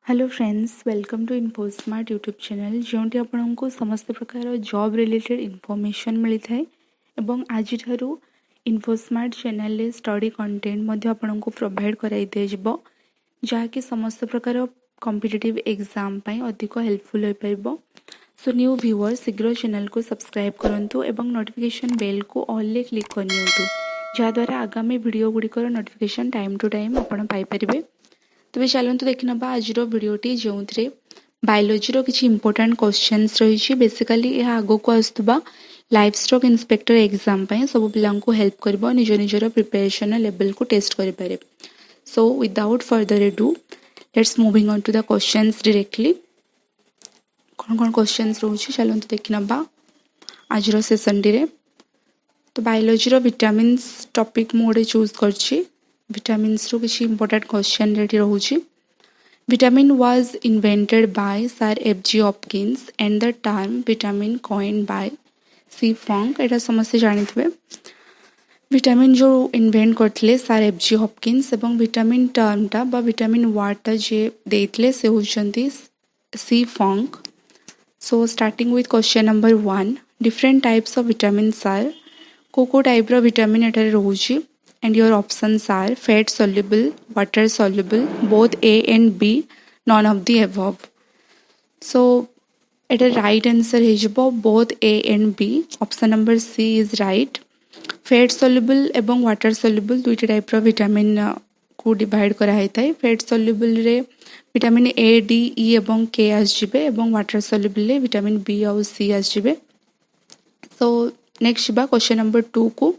Hello friends, welcome to Infosmart YouTube channel जोंटी आपको समस्त प्रकार जॉब रिलेटेड इनफॉरमेशन मिलता है एवं आज इन्फोस्मार्ट चैनल रे स्टडी कंटेंट मध्य आपको प्रोवाइड कराई दिया जहाँकि समस्त प्रकार कॉम्पिटिटिव एग्जाम पाई अधिक हेल्पफुल हो पाइबो। सो न्यू व्यूअर शीघ्र चैनल को सब्सक्राइब करंतु एवं नोटिफिकेशन बेल को ऑल रे क्लिक करनियंतु जहाँद्वारा आगामी वीडियो गुड़िकर नोटिफिकेशन टाइम टू टाइम आपण पाई परिबे। तेज चलते देखी ना आज भिडटी जो बायोलोजी किसी इंपोर्टाट क्वेश्चंस रही बेसिकली यह आग को आसुवा लाइफ स्टॉक इंस्पेक्टर एग्जाम सब पिला हेल्प कर निज निजर प्रिपरेशन लेवल को टेस्ट करें। So without further do let's moving on to the questions directly कौन कौन क्वेश्चंस रोचे चलते देखी ना आज सेसन टी। तो बायोलोजी विटामिन्स टॉपिक मुझे चूज कर विटामिन्स रो किसी इंपोर्टेंट क्वेश्चन रेडी रोचे। Vitamin was invented by Sir F.G. Hopkins and the term vitamin coined by C. Funk। एटा समस्ते जानिथिबे विटामिन जो इन्वेंट करथिले सर एफ.जी. हॉपकिंस एवं विटामिन टर्मटा बा विटामिन वार्डटा जे देथिले से होचंती C Funk. So starting with question number 1 different types of vitamins are को टाइप रो विटामिन एटारे रहउची and your options are fat soluble, water soluble, both A and B, none of the above। So it a right answer is both A and B। Option number C is right। fat soluble एवं water soluble दुईटी type रो vitamin को divide करा है। Fat soluble रे vitamin A, D, E एवं K आसजिबे एवं water soluble रे vitamin B और C आसजिबे। So next बा क्वेश्चन नंबर 2 को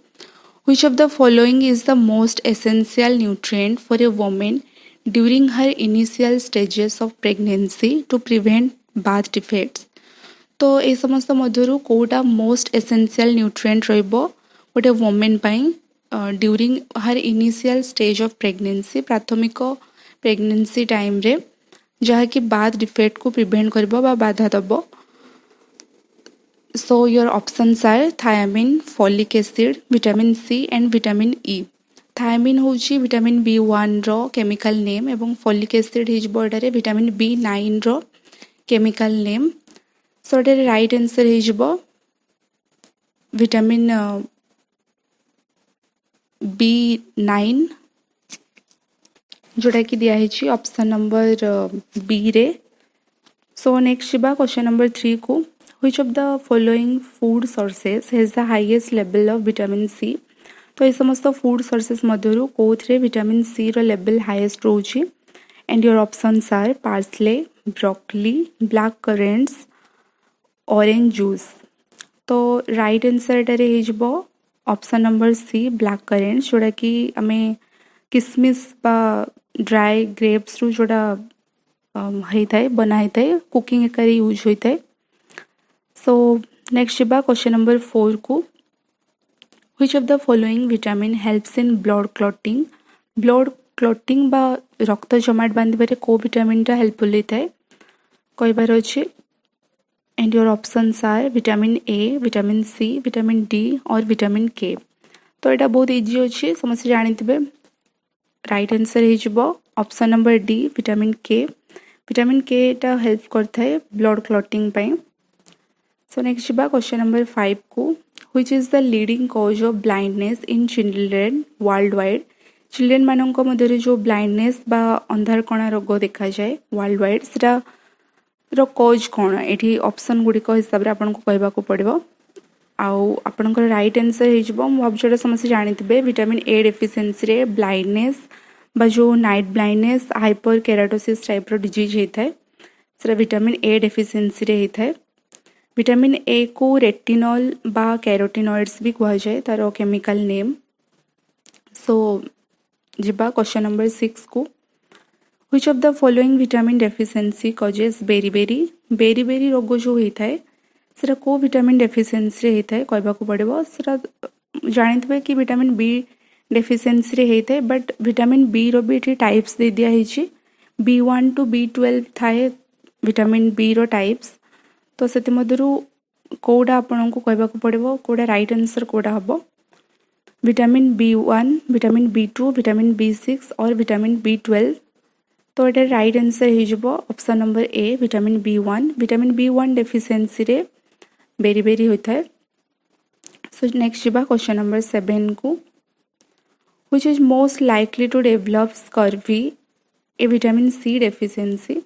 Which of the following is the most essential nutrient for a woman during her initial stages of pregnancy to prevent birth defects? तो ए समस्त मध्यरु Kota most essential nutrient रहिबो गोटे women pi during her initial stage of pregnancy प्राथमिक pregnancy time रे जहाँ कि birth defect को prevent करबो बा बाधा दबो। So your options are thiamine, folic acid, vitamin C and vitamin E। thiamine होची vitamin B1 रो chemical name एवं folic acid his border vitamin B9 रो chemical name। So एटार right answer his vitamin B9 जोटा कि दिया है option number B रे। So next बा question number 3 को Which of the following food sources has the highest level of vitamin C? तो ये समस्त फूड सोर्सेस मध्यरु कोथरे विटामिन सी रो लेवल हाईएस्ट रोची and your options are parsley, broccoli, black currants, orange juice. तो right answer एटारे हिजबो option number C black currants जोड़ा कि आमे किसमिस बा ड्राई ग्रेप्स रु जोड़ा होइथाय बना होइथाय कुकिंग एकारे यूज होइथाय। So next बा क्वेश्चन नंबर 4 को Which of the following vitamin helps in blood clotting? blood clotting बा रक्त जमाट बांधिबारे को विटामिन टा हेल्पफुल होइथाय कहबार अछि and your options are vitamin A, vitamin C, vitamin D और विटामिन के। तो एटा बहुत इजी अछि समस्त जानिथिबे। राइट आंसर हिजबो option number D vitamin K. Vitamin K टा हेल्प करथाय ब्लड क्लॉटिंग पई। So next बा क्वेश्चन नंबर 5 को Which is the leading cause of blindness in children worldwide? Children मानक मध्य जो ब्लाइंडनेस बा अंधार कणा रोग देखा जाए वर्ल्ड वाइड सेटा रो कॉज कौन एठी ऑप्शन गुड़िक हिसाब से आपको कहबाक पड़ो। आउ आपनकर राइट आंसर हिजबो मु भाबुछटा समस्त जानिथिबे विटामिन ए डेफिशिएंसी रे ब्लाइंडनेस बा जो night blindness hyperkeratosis type रो डिजीज हेथाय सेटा विटामिन ए डेफिशिएंसी रे हेथाय। विटामिन ए को रेटिनॉल बा कैरोटिनॉइड्स भी कहा जाए तार केमिकल नेम। सो जिबा क्वेश्चन नंबर 6 को Which of the following vitamin deficiency causes beriberi रोग जो होता है सेटा को विटामिन डेफिशिएंसी होता है कहबाक पड़ो। सेटा जानिथिबे कि विटामिन बी डेफिशिएंसी होता है बट विटामिन बी रो भी टाइप्स दे दिया है B1 to B12 थाए विटामिन बी रो टाइप्स। तो से कौटा आपको कहबाक पड़ो कौटा राइट आंसर कौटा हम vitamin B1, vitamin B2, vitamin B6 और विटामिन B12 तो ये राइट आंसर हो option number A vitamin B1 deficiency रे बेरी बेरी होता है। सो नेक्स्ट जा क्वेश्चन नंबर 7 को which is most likely to develop scurvy a vitamin C deficiency।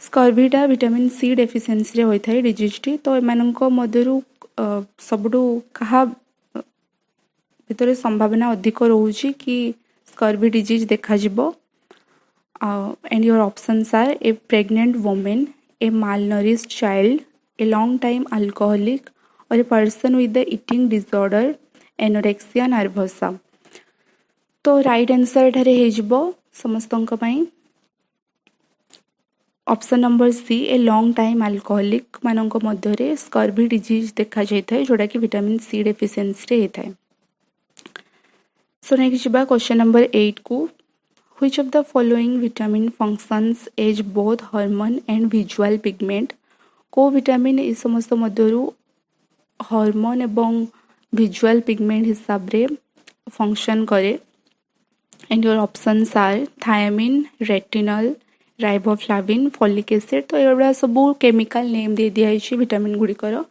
स्कर्वीटा विटामिन सी डेफिशिएंसी रे होता है डिजीजटी। तो एमानक मध्यरु सबुठु कहा भितर संभावना अधिक रोची कि स्कर्वी डिजीज देखा जिवो। And your options are a pregnant women, a malnourished child, a long time alcoholic or a person with the eating disorder anorexia nervosa। तो राइट आंसर एठारे हेजिबो समस्तंक पई option number C a long time alcoholic मानक मध्यरे scurvy disease देखा जाए जोड़ा कि विटामिन सी डेफिशिएंसी रे होता है। सो नेक्स्ट जा क्वेश्चन नंबर 8 को which of the following vitamin functions as both hormone and visual pigment. को विटामिन ए समस्त मध्यरु हार्मोन एवं विजुअल पिगमेंट हिसाब रे फंक्शन करे। And your options are thiamine, retinal, riboflavin, folic acid. तो ये सब केमिकल नेम दे दिया विटामिन गुड़िकर।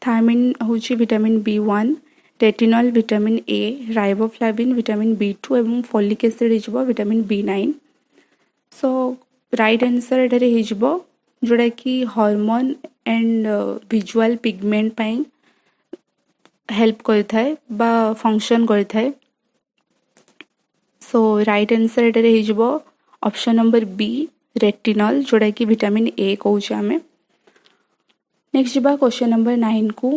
थायमिन हूँ vitamin B1, retinal vitamin A, riboflavin vitamin B2 एवं फॉलिक एसिड हो विटामिन B9। सो राइट आंसर एठारे हो जोड़ा कि हार्मोन एंड विजुअल पिगमेंट पाई हेल्प करथाय बा फंक्शन करथाय। सो राइट आंसर एठारे हो ऑप्शन नंबर बी रेटिनल जोड़ा कि विटामिन ए कहूँ आम। नेक्स्ट जा क्वेश्चन नंबर 9 को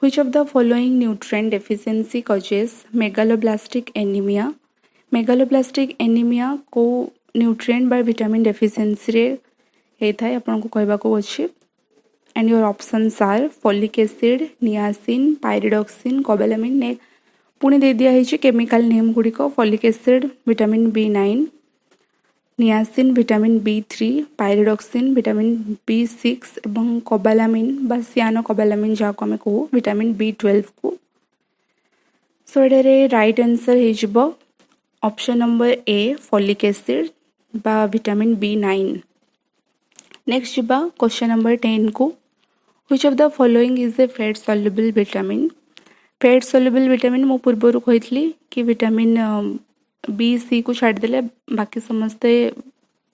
which of the following nutrient deficiency causes megaloblastic anaemia. Megaloblastic anaemia को न्यूट्रिएंट बा विटामिन डेफिशिएंसी रे होता है आपन को कहबा को अछि। And your options are folic acid, niacin, pyridoxine, cobalamin. ने पुणी दे दिया है केमिकल नेम गुड़िक folic acid vitamin B9, niacin vitamin B3, pyridoxine vitamin B6 एवं कोबालामिन बा सियानो कोबालामिन जहाँ को आम कहू विटामिन B12 को। सो ये राइट आंसर हो option number A folic acid बा विटामिन B9। नेक्स्ट जा क्वेश्चन नंबर 10 को which of the following is A fat soluble vitamin. Fat soluble vitamin मो पूर्वर कही कि विटामिन B, C को छाड़देले बाकी समस्ते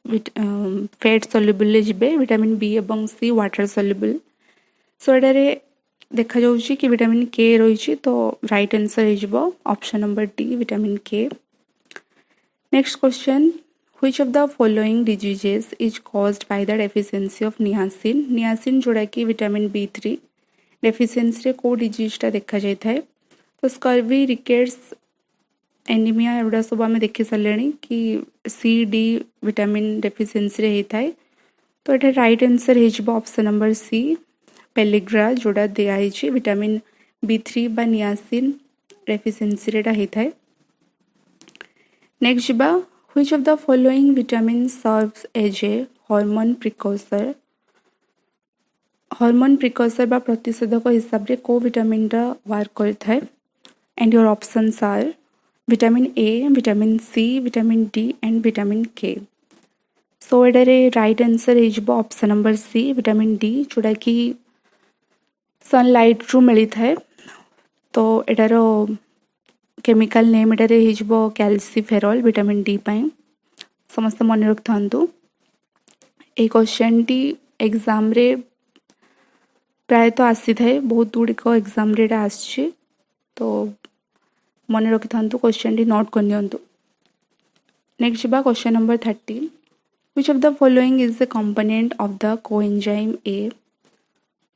फैट सॉल्युबल जिबे विटामिन B एवं C वाटर सॉल्युबल। सो ये देखा जाउची कि विटामिन के रही। तो राइट आंसर हो ऑप्शन नंबर डी विटामिन के। Next question which of the following diseases is caused by the deficiency of niacin. Niacin जोड़ा कि विटामिन B3 डेफिशिएंसी रे को डिजीजटा देखा जाए है। तो स्कर्वी, रिकेट्स, एनीमिया एगुड़ा सब आम देखी सारे कि C-D विटामिन डेफिशिएंसी रे होता है। तो ये राइट आंसर हो ऑप्शन नंबर सी पेलिग्रा जोड़ा दिखाई विटामिन B3 बा नियासिन डेफिशिएंसी रे होता है। नेक्स्ट जा which of the following vitamin serves as a hormone precursor. Hormone precursor बा प्रतिषेधक हिसाब रे को विटामिन वर्क करता है। And your options are vitamin A, vitamin C, vitamin D and vitamin K. So ये राइट आंसर हो option number C vitamin D जोड़ा कि सनलाइट रु मिलता है। तो एटार केमिकल नेम एटारे हो कैल्सीफेरॉल विटामिन डी पाई समस्त मन रखि था। ये क्वेश्चन टी एग्जाम रे प्रायतः आसी थाए बहुत गुड़िक एग्जाम रे आसी। तो मन रखि था क्वेश्चन टी नोट कर नियंतु। नेक्स्ट जा question number 13 which of the following is the component of the coenzyme A.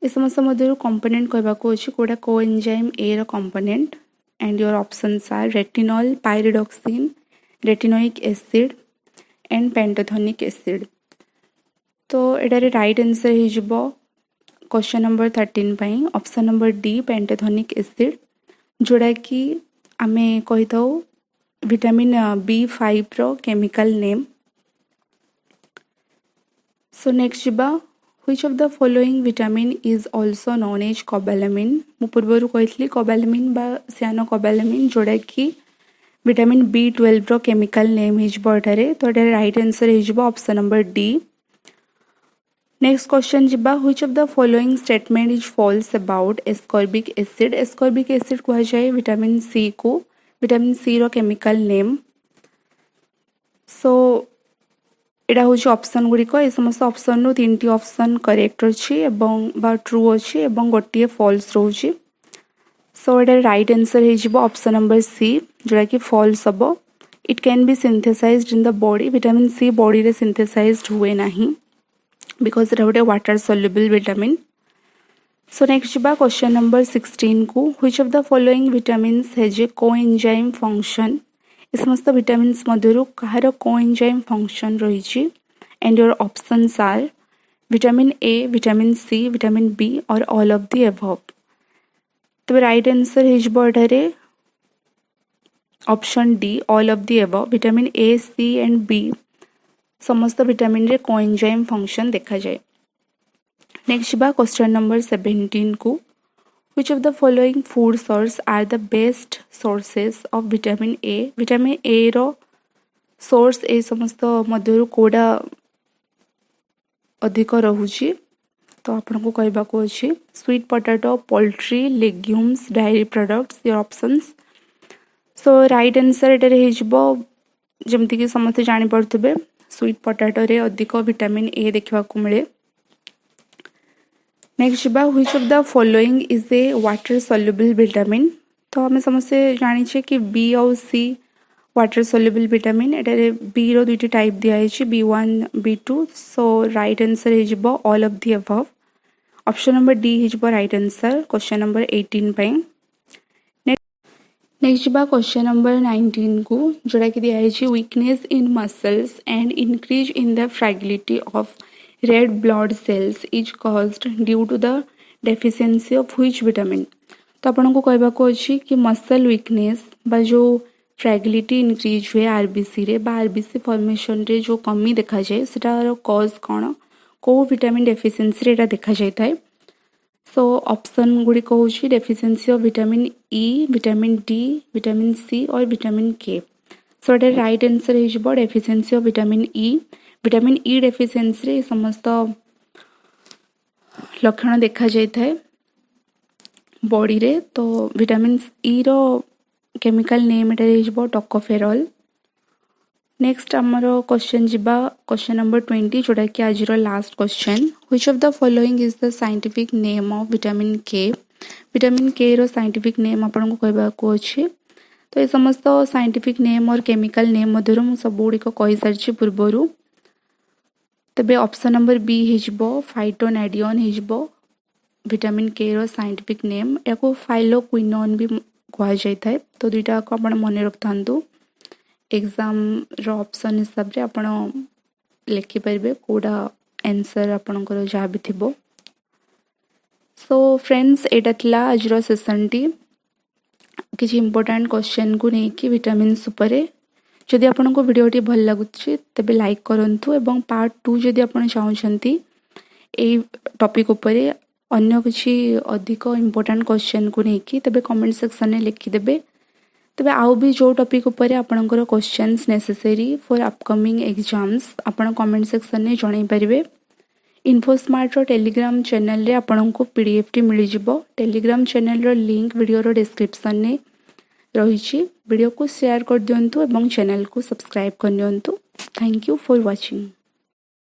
ए समस्त मध्य कंपोनेंट कहबा को अछि कोडा कोएंजाइम ए रो component. And your options are retinol, pyridoxine, retinoic acid and pantothenic acid. तो एटारे राइट आंसर हो क्वेश्चन नंबर 13 पाई option number D pantothenic acid जोड़ा कि आमे कही था विटामिन B5 रो केमिकल नेम। सो नेक्स्ट जा which of the following vitamin is also known as cobalamin. मु पूर्वर कही कोबालामिन बा सियानो कोबालामिन जोड़ा कि विटामिन B12 रो केमिकल नेम हिजबो एटारे तो एटारे राइट आंसर हिजबो option number D. Next question जिबा which of the following statement is false about ascorbic acid. Ascorbic acid कह जाए विटामिन सी को, विटामिन सी रो केमिकल नेम। सो एटा हूँ ऑप्शन गुड़िक ए समस्त ऑप्शन रु 3टी ऑप्शन करेक्ट अच्छी एवं बा ट्रू अच्छी एवं गोटे फॉल्स रोची। सो एटा राइट आंसर हिजबो ऑप्शन नंबर सी जोड़ा कि फॉल्स हम। It can be synthesized in the body. Vitamin C body रे सिंथेसाइज्ड हुए नहीं बिकॉज एटा गोटे water soluble vitamin. So next जा क्वेश्चन नंबर 16 को which of the following vitamins has a coenzyme function. ए समस्त विटामिन्स मध्यरु कहार कोएंजाइम फंक्शन रही and your options are vitamin A, vitamin C, vitamin B और ऑल ऑफ द अबव। तबे right answer हिजबो एटारे option D all of the above. Vitamin A, C and B समस्त विटामिन रे coenzyme function देखा जाए। Next बा question number 17 को which of the following food source are the best sources of vitamin A. Vitamin A रो source ए समस्त मध्यरु कोडा अधिक रहुची तो आपन को कहबा को अछि sweet potato, poultry, legumes, dairy products your options. So right answer एटारे हिजबो जेमति कि समस्त जानि पड़थबे स्वीट पोटैटो रे अधिक विटामिन ए देखा मिले। नेक्स्ट बा which of the following is a water soluble vitamin. तो हमें समस्त जानिछे कि बी और सी वाटर सॉल्युबल विटामिन। एटारे बी रो दुईटी टाइप दिया है B1 B2। So right answer हिजबो all of the above. Option number D हिजबो राइट आंसर क्वेश्चन नंबर 18 पे। नेक्स्ट बा क्वेश्चन नंबर 19 को जोड़ा कि दिया है weakness in muscles and increase in the fragility of red blood cells is caused due to the deficiency of which vitamin. तो आपन को कहबा को अछि कि मसल वीकनेस बा जो फ्रैगिलिटी इंक्रीज हुए आरबीसी रे बा आरबीसी फॉर्मेशन रे जो कमी देखा जाए सेटार कॉज कौन को विटामिन डेफिशिएंसी रे एटा देखा जाय थाए। सो ऑप्शन गुड़ी कहूँ deficiency of vitamin E, vitamin D, vitamin C और vitamin K. So at right answer हो deficiency of vitamin E. Vitamin E deficiency रे समस्त लक्षण देखा जाय थाए बॉडी रे। तो विटामिन ई रो केमिकल नेम एटा हो टोकोफेरॉल। नेक्स्ट आमर क्वेश्चन जिबा क्वेश्चन नंबर 20 जोड़ा कि आज last question which of the following is the scientific name of vitamin K. Vitamin K row scientific name आपन को कहबा को अछि। तो ये समस्त साइंटिफिक नेम और केमिकल नेम मध्यरु मु सब गुडी को कहि सारछि पूर्वरु। तबे option number B हिजबो फाइटोनेडियन हिजबो vitamin K रो साइंटिफिक नेम। याको फाइलोक्विनोन भी कहा जाय थाए। तो दुईटा को आपण मन रखथांतु एग्जाम रो ऑप्शन हिसाब रे आपण लिखि परिबे कोडा आंसर आपणकर जहाँ भी थिबो। सो फ्रेंड्स एटा थिला आजरो सेशन टी किछि इंपोर्टेंट क्वेश्चन को नहीं कि विटामिन्स उपरे। जदि आपन को वीडियो टी भल लागुछि तबे लाइक करंतु एवं पार्ट 2 जदि आपन चाहउछंती ए टॉपिक उपरे अन्य किछि अधिक इंपोर्टेंट क्वेश्चन को नहीं कि तबे कमेंट सेक्शन में लिखि देबे। तबे आउ भी जो टॉपिक उपरे आपनकर questions necessary for upcoming exams आपण कमेंट सेक्शन में जणाई परिबे। इन्फोस्मार्ट रो टेलीग्राम चैनल रे आपन को पीडीएफ टी मिली जिवो। टेलीग्राम चैनल रो लिंक वीडियो रो डिस्क्रिप्शन में रही। वीडियो को शेयर कर दियंतु एवं चैनल को सब्सक्राइब कर दियंतु। Thank you for watching.